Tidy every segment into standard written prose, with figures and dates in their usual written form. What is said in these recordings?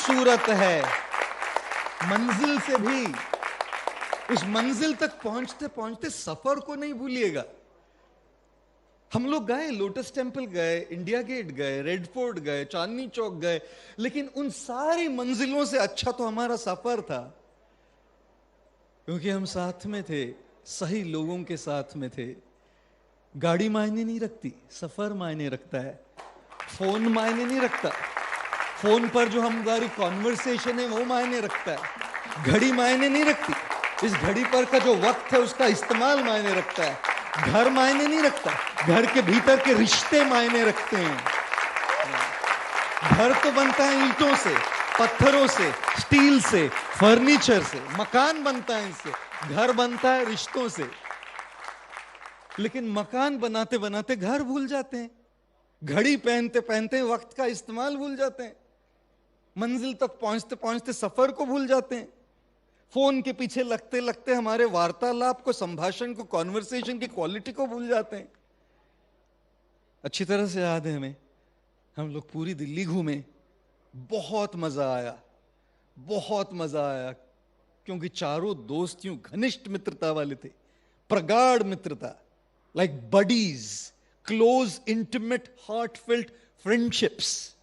खूबसूरत है, मंजिल से भी। उस मंजिल तक पहुंचते पहुंचते सफर को नहीं भूलिएगा। हम लोग गए, लोटस टेम्पल गए, इंडिया गेट गए, रेड फोर्ट गए, चांदनी चौक गए, लेकिन उन सारी मंजिलों से अच्छा तो हमारा सफर था, क्योंकि हम साथ में थे, सही लोगों के साथ में थे। गाड़ी मायने नहीं रखती, सफर मायने रखता है। फोन मायने नहीं रखता, फोन पर जो हमारी कॉन्वर्सेशन है वो मायने रखता है। घड़ी मायने नहीं रखती, इस घड़ी पर का जो वक्त है उसका इस्तेमाल मायने रखता है। घर मायने नहीं रखता, घर के भीतर के रिश्ते मायने रखते हैं। घर तो बनता है ईंटों से, पत्थरों से, स्टील से, फर्नीचर से, मकान बनता है इससे, घर बनता है रिश्तों से। लेकिन मकान बनाते बनाते घर भूल जाते हैं, घड़ी पहनते पहनते वक्त का इस्तेमाल भूल जाते हैं, मंजिल तक पहुंचते पहुंचते सफर को भूल जाते हैं, फोन के पीछे लगते लगते हमारे वार्तालाप को, संभाषण को, कॉन्वर्सेशन की क्वालिटी को भूल जाते हैं। अच्छी तरह से याद है हमें, हम लोग पूरी दिल्ली घूमे, बहुत मजा आया, बहुत मजा आया, क्योंकि चारों दोस्त यूं घनिष्ठ मित्रता वाले थे, प्रगाढ़ मित्रता, like buddies, close, intimate, heartfelt friendships.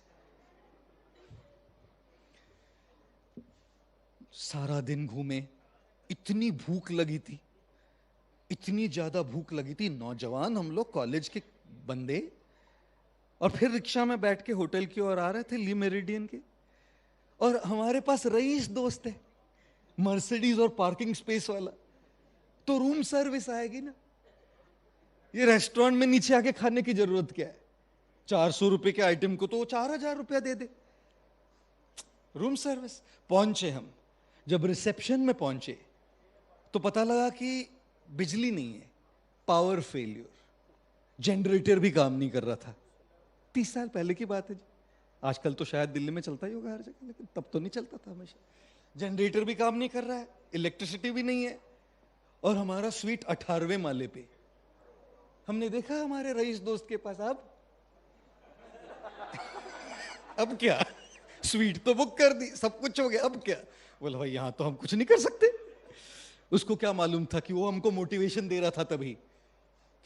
सारा दिन घूमे, इतनी भूख लगी थी, इतनी ज्यादा भूख लगी थी, नौजवान हम लोग, कॉलेज के बंदे, और फिर रिक्शा में बैठ के होटल की ओर आ रहे थे, ली मेरिडियन के, और हमारे पास रईस दोस्त है, मर्सिडीज और पार्किंग स्पेस वाला, तो रूम सर्विस आएगी ना। ये रेस्टोरेंट में नीचे आके खाने की जरूरत क्या है, 400 रुपए के आइटम को तो वो 4000 रुपया दे दे। Room service. पहुंचे हम, जब रिसेप्शन में पहुंचे तो पता लगा कि बिजली नहीं है, पावर फेलियर, जनरेटर भी काम नहीं कर रहा था। 30 साल पहले की बात है जी, आजकल तो शायद दिल्ली में चलता ही होगा हर जगह, लेकिन तब तो नहीं चलता था हमेशा। जनरेटर भी काम नहीं कर रहा है, इलेक्ट्रिसिटी भी नहीं है, और हमारा स्वीट 18वें माले पे। हमने देखा हमारे रईस दोस्त के पास, अब क्या, स्वीट तो बुक कर दी, सब कुछ हो गया, अब क्या। बोला भाई यहां तो हम कुछ नहीं कर सकते। उसको क्या मालूम था कि वो हमको मोटिवेशन दे रहा था तभी,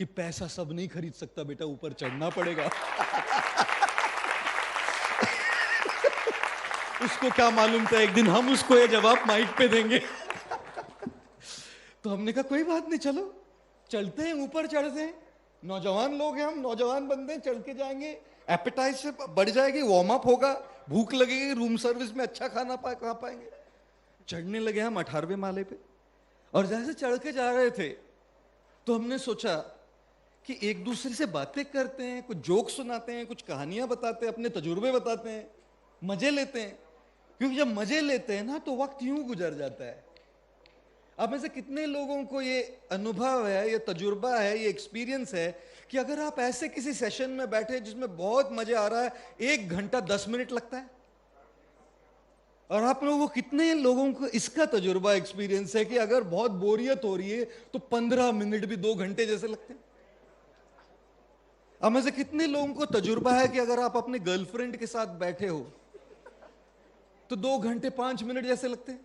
कि पैसा सब नहीं खरीद सकता बेटा, ऊपर चढ़ना पड़ेगा। उसको क्या मालूम था एक दिन हम उसको ये जवाब माइक पे देंगे। तो हमने कहा कोई बात नहीं, चलो चलते हैं, ऊपर चढ़ते हैं, नौजवान लोग हैं हम, नौजवान बंदे हैं, चढ़ के जाएंगे, एपेटाइट से बढ़ जाएगी, वार्म अप होगा, भूख लगेगी, रूम सर्विस में अच्छा खाना खा पाएंगे। चढ़ने लगे हम 18वें माले पे, और जैसे चढ़ के जा रहे थे तो हमने सोचा कि एक दूसरे से बातें करते हैं, कुछ जोक सुनाते हैं, कुछ कहानियां बताते हैं, अपने तजुर्बे बताते हैं, मजे लेते हैं, क्योंकि जब मजे लेते हैं ना तो वक्त यूं गुजर जाता है। आप में से कितने लोगों को ये अनुभव है, ये तजुर्बा है, ये एक्सपीरियंस है कि अगर आप ऐसे किसी सेशन में बैठे जिसमें बहुत मजा आ रहा है, 1 घंटा 10 मिनट लगता है, और आप लोगों को, कितने लोगों को इसका तजुर्बा, एक्सपीरियंस है कि अगर बहुत बोरियत हो रही है तो 15 मिनट भी 2 घंटे जैसे लगते हैं। आप में से कितने लोगों को तजुर्बा है कि अगर आप अपने गर्लफ्रेंड के साथ बैठे हो तो 2 घंटे 5 मिनट जैसे लगते हैं।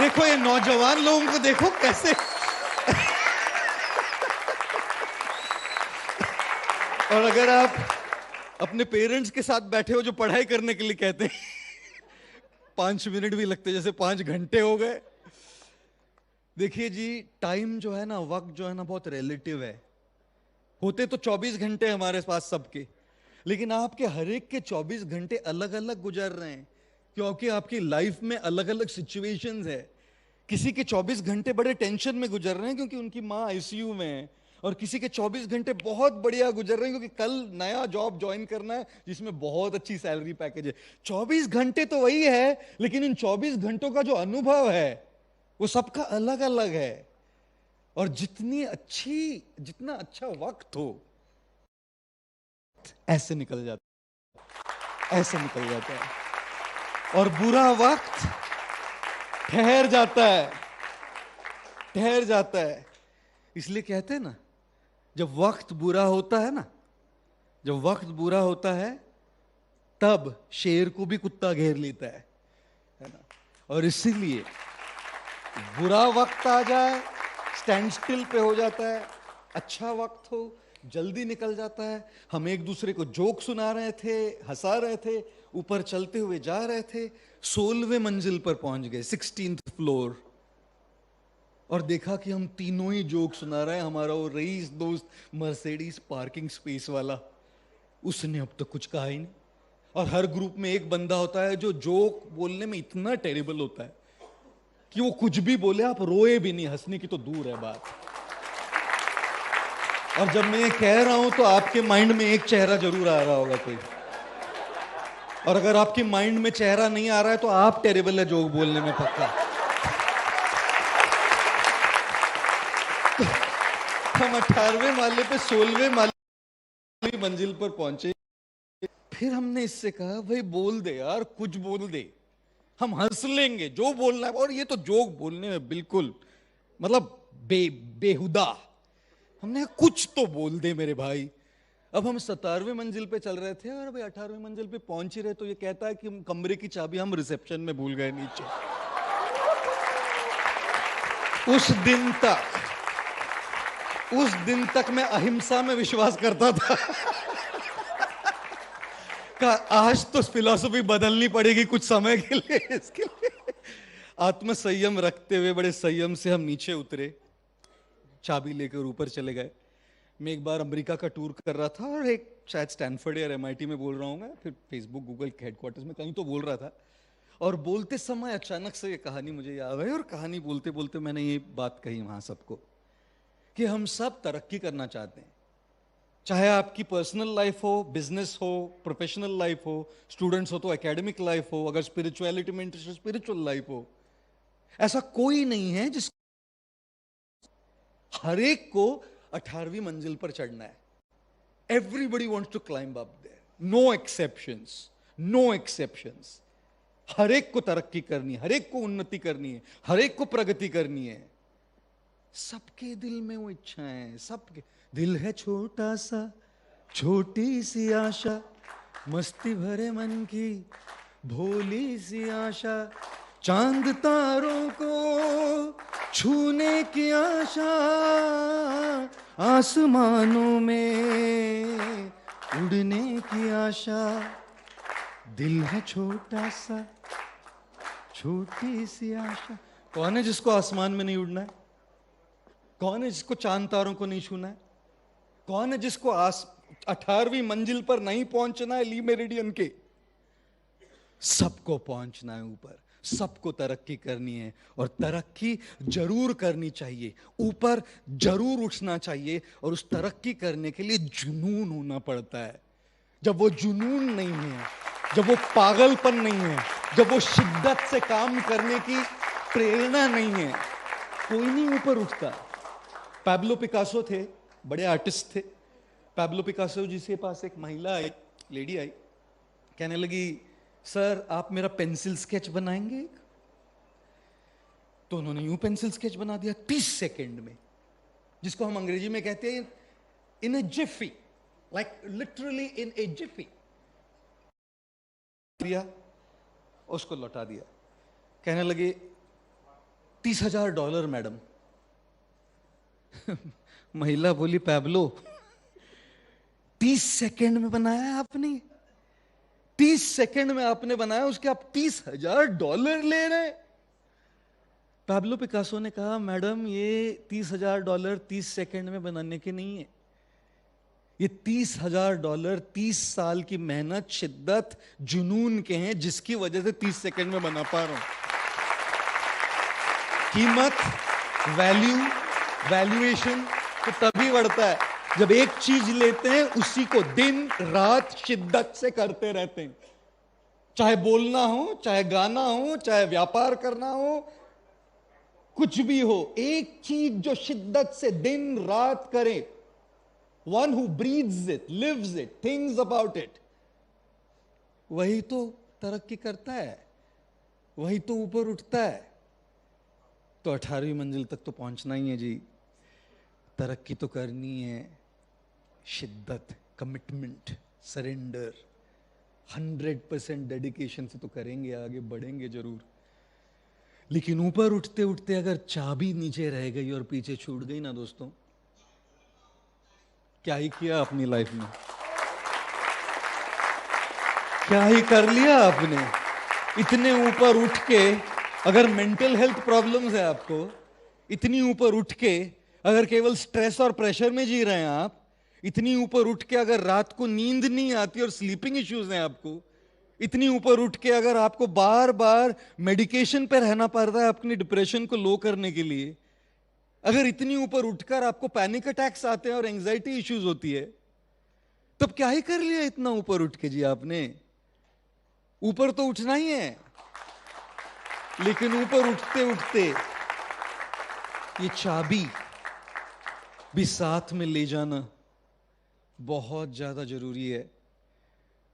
देखो ये नौजवान लोगों को देखो कैसे। और अगर आप अपने पेरेंट्स के साथ बैठे हो जो पढ़ाई करने के लिए कहते हैं, 5 मिनट भी लगते जैसे 5 घंटे हो गए। देखिए जी, टाइम जो है ना, वक्त जो है ना, बहुत रिलेटिव है। होते तो 24 घंटे हमारे पास सबके, लेकिन आपके हर एक के 24 घंटे अलग अलग गुजर रहे हैं, क्योंकि आपकी लाइफ में अलग अलग सिचुएशंस है। किसी के 24 घंटे बड़े टेंशन में गुजर रहे हैं क्योंकि उनकी माँ आईसीयू में है, और किसी के 24 घंटे बहुत बढ़िया गुजर रहे हैं क्योंकि कल नया जॉब ज्वाइन करना है जिसमें बहुत अच्छी सैलरी पैकेज है। 24 घंटे तो वही है, लेकिन इन 24 घंटों का जो अनुभव है वो सबका अलग अलग है। और जितना अच्छा वक्त हो, ऐसे निकल जाता है, और बुरा वक्त ठहर जाता है। इसलिए कहते हैं ना, जब वक्त बुरा होता है तब शेर को भी कुत्ता घेर लेता है ना। और इसीलिए बुरा वक्त आ जाए स्टैंड स्टिल पे हो जाता है, अच्छा वक्त हो जल्दी निकल जाता है। हम एक दूसरे को जोक सुना रहे थे, हंसा रहे थे, ऊपर चलते हुए जा रहे थे, 16वें मंजिल पर पहुंच गए, 16th फ्लोर, और देखा कि हम तीनों ही जोक सुना रहे हैं। हमारा वो रईस दोस्त मर्सिडीज पार्किंग स्पेस वाला, उसने अब तक कुछ कहा ही नहीं। और हर ग्रुप में एक बंदा होता है जो जोक बोलने में इतना टेरिबल होता है कि वो कुछ भी बोले आप रोए भी नहीं, हंसने की तो दूर है बात। और जब मैं ये कह रहा हूं तो आपके माइंड में एक चेहरा जरूर आ रहा होगा कोई, और अगर आपके माइंड में चेहरा नहीं आ रहा है तो आप टेरिबल है जोक बोलने में पक्का। हम 18वें माले पे 16वें माले मंजिल पर पहुंचे। फिर हमने इससे कहा भाई बोल दे यार, कुछ बोल दे, हम हंस लेंगे जो बोलना है। और ये तो जोक बोलने में बिल्कुल मतलब बेहुदा। हमने कहा कुछ तो बोल दे मेरे भाई। अब हम 17वें मंजिल पे चल रहे थे और भाई 18वें मंजिल पे पहुंच ही रहे तो ये कहता है कि कमरे की चाबी हम रिसेप्शन में भूल गए नीचे। उस दिन तक मैं अहिंसा में विश्वास करता था का आज तो फिलॉसफी बदलनी पड़ेगी कुछ समय के लिए। इसके लिए आत्म संयम रखते हुए बड़े संयम से हम नीचे उतरे, चाबी लेकर ऊपर चले गए। मैं एक बार अमेरिका का टूर कर रहा था और एक शायद स्टैनफोर्ड या MIT में बोल रहा हूँ मैं, फिर फेसबुक गूगल के हेडक्वार्टर्स में कहीं तो बोल रहा था। और बोलते समय अचानक से ये कहानी मुझे याद आई, और कहानी बोलते बोलते मैंने ये बात कही वहां सबको कि हम सब तरक्की करना चाहते हैं, चाहे आपकी पर्सनल लाइफ हो, बिजनेस हो, प्रोफेशनल लाइफ हो, स्टूडेंट्स हो तो एकेडमिक लाइफ हो, अगर स्पिरिचुअलिटी में इंटरेस्ट, स्पिरिचुअल लाइफ हो। ऐसा कोई नहीं है जिस हर एक को 18वीं मंजिल पर चढ़ना है। Everybody wants to climb up there, no exceptions, no exceptions. हर एक को तरक्की करनी है, हर एक को उन्नति करनी है, हर एक को प्रगति करनी है। सबके दिल में वो इच्छाएं, सबके दिल है छोटा सा, छोटी सी आशा, मस्ती भरे मन की भोली सी आशा, चांद तारों को छूने की आशा, आसमानों में उड़ने की आशा। दिल है छोटा सा, छोटी सी आशा। कौन है जिसको आसमान में नहीं उड़ना है? कौन है जिसको चांद तारों को नहीं छूना है? कौन है जिसको 18वीं मंजिल पर नहीं पहुंचना है ली मेरिडियन के? सबको पहुंचना है ऊपर, सबको तरक्की करनी है, और तरक्की जरूर करनी चाहिए, ऊपर जरूर उठना चाहिए। और उस तरक्की करने के लिए जुनून होना पड़ता है। जब वो जुनून नहीं है, जब वो पागलपन नहीं है, जब वो शिद्दत से काम करने की प्रेरणा नहीं है, कोई नहीं ऊपर उठता। पैब्लो पिकासो थे, बड़े आर्टिस्ट थे। पैब्लो पिकासो जी के पास एक महिला आई, लेडी आई, कहने लगी सर आप मेरा पेंसिल स्केच बनाएंगे? तो उन्होंने यूं पेंसिल स्केच बना दिया 30 सेकंड में, जिसको हम अंग्रेजी में कहते हैं इन ए जिफी, लाइक लिटरली इन ए जिफी। दिया, उसको लौटा दिया। कहने लगे $30,000 मैडम। महिला बोली पैब्लो 30 सेकंड में बनाया आपने? 30 सेकंड में आपने बनाया, उसके आप $30,000 ले रहे हैं? पैब्लो पिकासो ने कहा मैडम ये $30,000 30 सेकंड में बनाने के नहीं है, ये $30,000 30 साल की मेहनत, शिद्दत, जुनून के हैं, जिसकी वजह से 30 सेकंड में बना पा रहा हूं। कीमत, वैल्यू, वैल्यूएशन तो तभी बढ़ता है जब एक चीज लेते हैं उसी को दिन रात शिद्दत से करते रहते हैं। चाहे बोलना हो, चाहे गाना हो, चाहे व्यापार करना हो, कुछ भी हो, एक चीज जो शिद्दत से दिन रात करे, one who breathes it, lives it, things about it, वही तो तरक्की करता है, वही तो ऊपर उठता है। तो 18वीं मंजिल तक तो पहुंचना ही है जी, तरक्की तो करनी है। शिद्दत, कमिटमेंट, सरेंडर, 100% डेडिकेशन से तो करेंगे, आगे बढ़ेंगे जरूर, लेकिन ऊपर उठते उठते अगर चाबी नीचे रह गई और पीछे छूट गई ना दोस्तों, क्या ही किया अपनी लाइफ में, क्या ही कर लिया आपने। इतने ऊपर उठ के अगर मेंटल हेल्थ प्रॉब्लम्स है आपको, इतनी ऊपर उठ के अगर केवल स्ट्रेस और प्रेशर में जी रहे हैं आप, इतनी ऊपर उठ के अगर रात को नींद नहीं आती और स्लीपिंग इश्यूज हैं आपको, इतनी ऊपर उठ के अगर आपको बार बार मेडिकेशन पे रहना पड़ रहा है अपनी डिप्रेशन को लो करने के लिए, अगर इतनी ऊपर उठकर आपको पैनिक अटैक्स आते हैं और एंजाइटी इश्यूज होती है, तब क्या ही कर लिया इतना ऊपर उठ के जी आपने। ऊपर तो उठना ही है, लेकिन ऊपर उठते उठते ये चाबी भी साथ में ले जाना बहुत ज्यादा जरूरी है।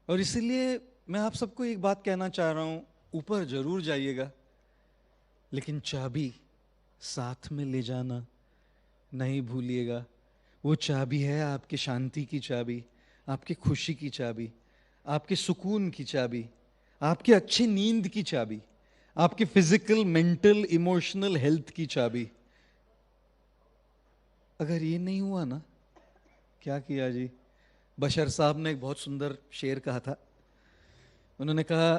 और इसलिए मैं आप सबको एक बात कहना चाह रहा हूं, ऊपर जरूर जाइएगा, लेकिन चाबी साथ में ले जाना नहीं भूलिएगा। वो चाबी है आपकी शांति की चाबी, आपकी खुशी की चाबी, आपके सुकून की चाबी, आपकी अच्छी नींद की चाबी, आपके फिजिकल मेंटल इमोशनल हेल्थ की चाबी। अगर ये नहीं हुआ ना, क्या किया जी। बशर साहब ने एक बहुत सुंदर शेर कहा था। उन्होंने कहा,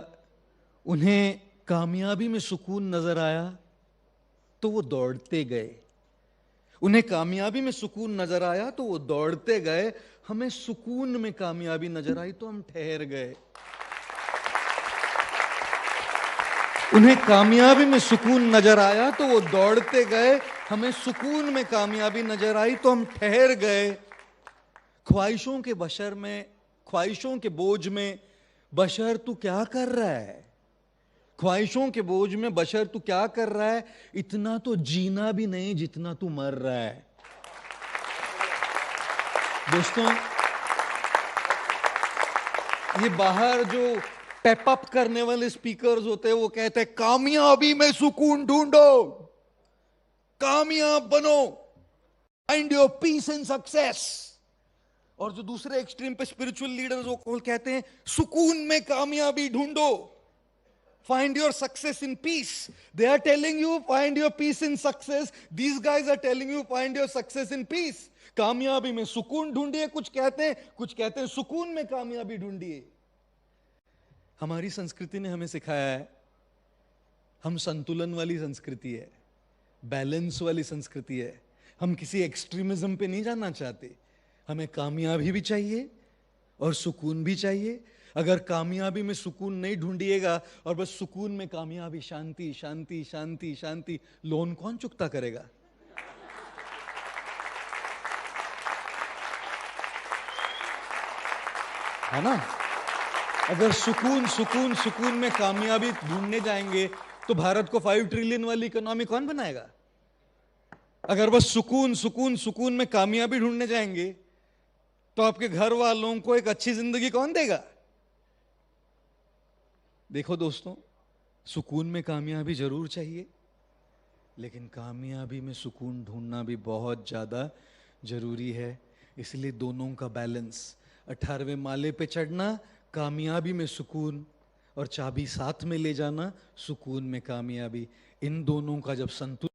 उन्हें कामयाबी में सुकून नजर आया तो वो दौड़ते गए। उन्हें कामयाबी में सुकून नजर आया तो वो दौड़ते गए, हमें सुकून में कामयाबी नजर आई तो हम ठहर गए। उन्हें कामयाबी में सुकून नजर आया तो वो दौड़ते गए, हमें सुकून में कामयाबी नजर आई तो हम ठहर गए। ख्वाहिशों के बशर में, ख्वाहिशों के बोझ में बशर तू क्या कर रहा है, ख्वाहिशों के बोझ में बशर तू क्या कर रहा है, इतना तो जीना भी नहीं जितना तू मर रहा है। दोस्तों, ये बाहर जो पेप अप करने वाले स्पीकर्स होते हैं वो कहते हैं कामयाबी में सुकून ढूंढो, कामयाब बनो, find your peace in success. और जो दूसरे एक्सट्रीम पे स्पिरिचुअल लीडर्स वो कहते हैं सुकून में कामयाबी ढूंढो, find your success in peace. They are telling you find your peace in success. These guys are telling you find your success in peace. कामयाबी में सुकून ढूंढिए, कुछ कहते हैं सुकून में कामयाबी ढूंढिए। हमारी संस्कृति ने हमें सिखाया है, हम संतुलन वाली संस्कृति है, बैलेंस वाली संस्कृति है। हम किसी एक्सट्रीमिज्म पे नहीं जाना चाहते। हमें कामयाबी भी चाहिए और सुकून भी चाहिए। अगर कामयाबी में सुकून नहीं ढूंढिएगा और बस सुकून में कामयाबी, शांति शांति शांति शांति, लोन कौन चुकता करेगा? है ना? अगर सुकून सुकून सुकून में कामयाबी ढूंढने जाएंगे तो भारत को 5 ट्रिलियन वाली इकोनॉमी कौन बनाएगा? अगर बस सुकून सुकून सुकून में कामयाबी ढूंढने जाएंगे तो आपके घर वालों को एक अच्छी जिंदगी कौन देगा? देखो दोस्तों, सुकून में कामयाबी जरूर चाहिए, लेकिन कामयाबी में सुकून ढूंढना भी बहुत ज्यादा जरूरी है। इसलिए दोनों का बैलेंस, 18वें माले पे चढ़ना कामयाबी में सुकून, और चाबी साथ में ले जाना सुकून में कामयाबी, इन दोनों का जब संतुलन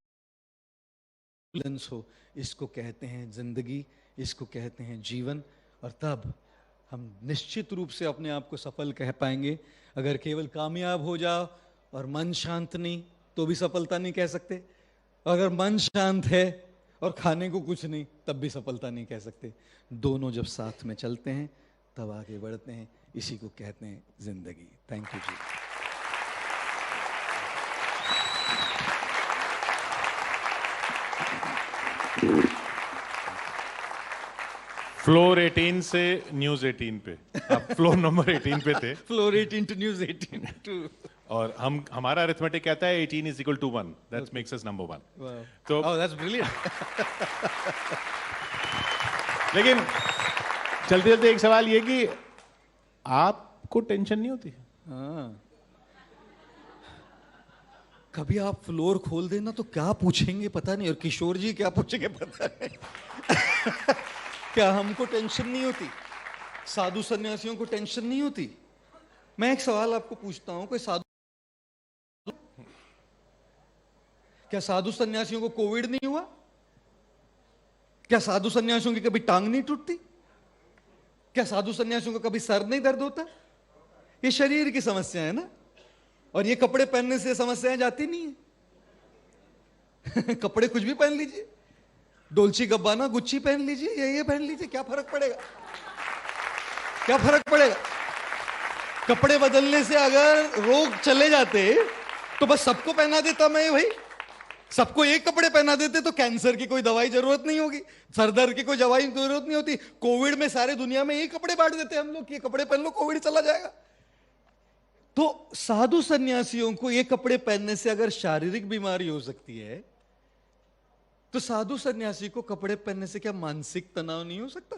हो, इसको कहते हैं जिंदगी, इसको कहते हैं जीवन। और तब हम निश्चित रूप से अपने आप को सफल कह पाएंगे। अगर केवल कामयाब हो जाओ और मन शांत नहीं तो भी सफलता नहीं कह सकते। अगर मन शांत है और खाने को कुछ नहीं तब भी सफलता नहीं कह सकते। दोनों जब साथ में चलते हैं तब आगे बढ़ते हैं। इसी को कहते हैं जिंदगी। Thank you ji. फ्लोर 18 से न्यूज 18 पे, आप फ्लोर नंबर 18 पे थे। फ्लोर 18 टू न्यूज 18 और हमारा अरिथमेटिक कहता है 18 is equal to 1, that makes us number 1। तो that's brilliant। लेकिन चलते चलते एक सवाल ये कि आपको टेंशन नहीं होती? हाँ, कभी आप फ्लोर खोल देना तो क्या पूछेंगे पता नहीं, और किशोर जी क्या पूछेंगे पता नहीं। क्या हमको टेंशन नहीं होती? साधु सन्यासियों को टेंशन नहीं होती? मैं एक सवाल आपको पूछता हूं, कोई साधु, क्या साधु सन्यासियों को कोविड नहीं हुआ? क्या साधु सन्यासियों की कभी टांग नहीं टूटती? क्या साधु सन्यासियों को कभी सर नहीं दर्द होता? ये शरीर की समस्या है ना, और ये कपड़े पहनने से समस्याएं जाती नहीं है। कपड़े कुछ भी पहन लीजिए, डोल्ची गब्बाना गुच्ची पहन लीजिए, ये पहन लीजिए, क्या फर्क पड़ेगा? क्या फर्क पड़ेगा? कपड़े बदलने से अगर रोग चले जाते तो बस सबको पहना देता मैं भाई, सबको एक कपड़े पहना देते तो कैंसर की कोई दवाई जरूरत नहीं होगी, सर दर्द की कोई दवाई की जरूरत नहीं होती। कोविड में सारे दुनिया में एक कपड़े बांट देते हम लोग, ये कपड़े पहन लो कोविड चला जाएगा। तो साधु सन्यासियों को ये कपड़े पहनने से अगर शारीरिक बीमारी हो सकती है, तो साधु सन्यासी को कपड़े पहनने से क्या मानसिक तनाव नहीं हो सकता?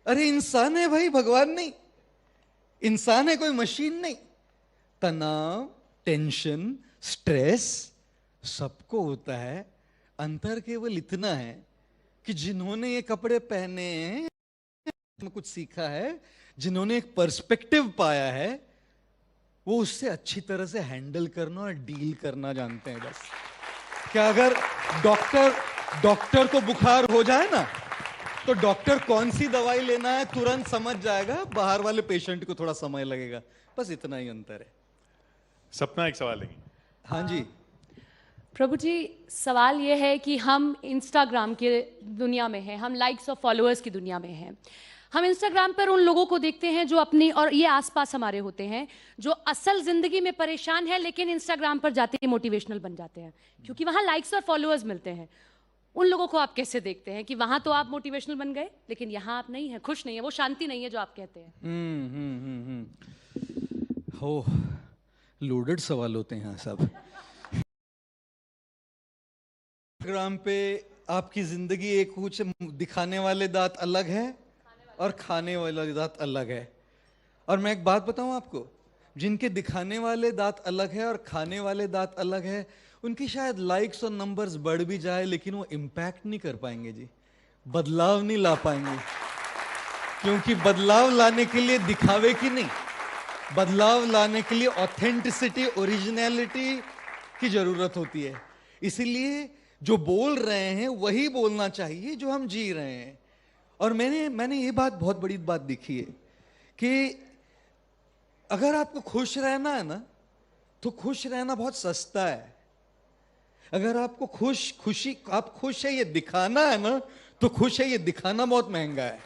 अरे इंसान है भाई, भगवान नहीं, इंसान है, कोई मशीन नहीं। तनाव, टेंशन, स्ट्रेस सबको होता है। अंतर केवल इतना है कि जिन्होंने ये कपड़े पहने हैं, कुछ सीखा है, जिन्होंने एक पर्सपेक्टिव पाया है, वो उससे अच्छी तरह से हैंडल करना और डील करना जानते हैं। बस क्या अगर डॉक्टर को बुखार हो जाए ना, तो डॉक्टर कौन सी दवाई लेना है तुरंत समझ जाएगा, बाहर वाले पेशेंट को थोड़ा समय लगेगा। बस इतना ही अंतर है। सपना एक सवाल लेंगे। हाँ जी प्रभु जी, सवाल ये है कि हम इंस्टाग्राम की दुनिया में हैं, हम लाइक्स और फॉलोअर्स की दुनिया में हैं। हम इंस्टाग्राम पर उन लोगों को देखते हैं जो अपनी, और ये आसपास हमारे होते हैं, जो असल जिंदगी में परेशान है लेकिन इंस्टाग्राम पर जाते ही मोटिवेशनल बन जाते हैं, क्योंकि वहां लाइक्स और फॉलोअर्स मिलते हैं। उन लोगों को आप कैसे देखते हैं कि वहां तो आप मोटिवेशनल बन गए लेकिन यहां आप नहीं है, खुश नहीं है, वो शांति नहीं है जो आप कहते हैं? हो लोडेड सवाल होते हैं सब। इंस्टाग्राम पे आपकी जिंदगी एक कुछ दिखाने वाले दांत अलग है और खाने वाले दांत अलग है। और मैं एक बात बताऊं आपको, जिनके दिखाने वाले दांत अलग है और खाने वाले दांत अलग है, उनकी शायद लाइक्स और नंबर्स बढ़ भी जाए लेकिन वो इम्पैक्ट नहीं कर पाएंगे जी, बदलाव नहीं ला पाएंगे। क्योंकि बदलाव लाने के लिए दिखावे की नहीं, बदलाव लाने के लिए ऑथेंटिसिटी, ओरिजिनलिटी की जरूरत होती है। इसीलिए जो बोल रहे हैं वही बोलना चाहिए जो हम जी रहे हैं। और मैंने ये बात, बहुत बड़ी बात देखी है कि अगर आपको खुश रहना है ना, तो खुश रहना बहुत सस्ता है। अगर आपको आप खुश है ये दिखाना है ना, तो खुश है ये दिखाना बहुत महंगा है।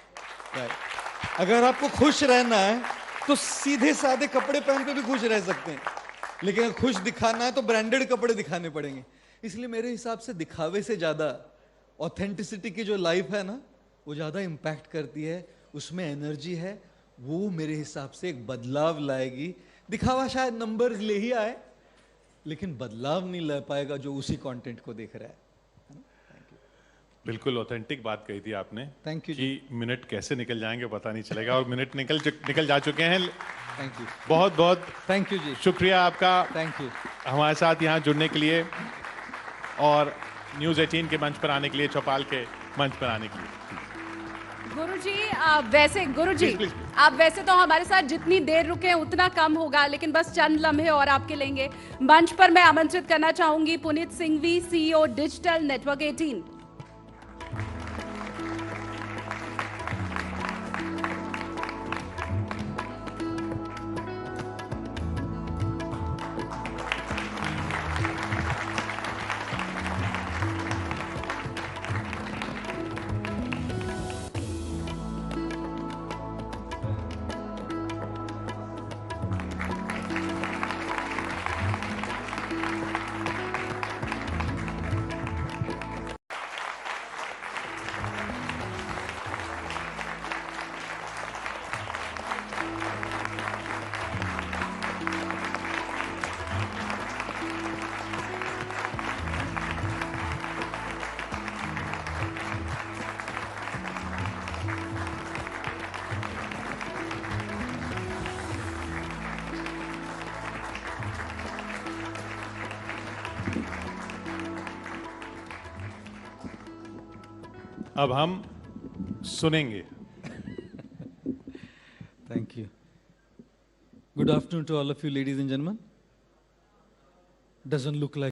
अगर आपको खुश रहना है तो सीधे साधे कपड़े पहन के भी खुश रह सकते हैं, लेकिन अगर खुश दिखाना है तो ब्रांडेड कपड़े दिखाने पड़ेंगे। इसलिए मेरे हिसाब से दिखावे से ज्यादा ऑथेंटिसिटी की जो लाइफ है ना, वो ज्यादा इम्पैक्ट करती है, उसमें एनर्जी है, वो मेरे हिसाब से एक बदलाव लाएगी। दिखावा शायद नंबर्स ले ही आए लेकिन बदलाव नहीं ला पाएगा जो उसी कंटेंट को देख रहा है। बिल्कुल ऑथेंटिक बात कही थी आपने। थैंक यू कि मिनट कैसे निकल जाएंगे पता नहीं चलेगा, और मिनट निकल जा चुके हैं। थैंक यू, बहुत बहुत थैंक यू जी, शुक्रिया आपका, थैंक यू हमारे साथ यहाँ जुड़ने के लिए और न्यूज़ 18 के मंच पर आने के लिए, चौपाल के मंच पर आने के लिए। गुरुजी, आप वैसे तो हमारे साथ जितनी देर रुके हैं उतना कम होगा, लेकिन बस चंद लम्हे और आपके लेंगे। मंच पर मैं आमंत्रित करना चाहूंगी Puneet Singhvi, CEO digital network 18। अब हम सुनेंगे। Thank you. Good afternoon to all of you, ladies and gentlemen. Doesn't look like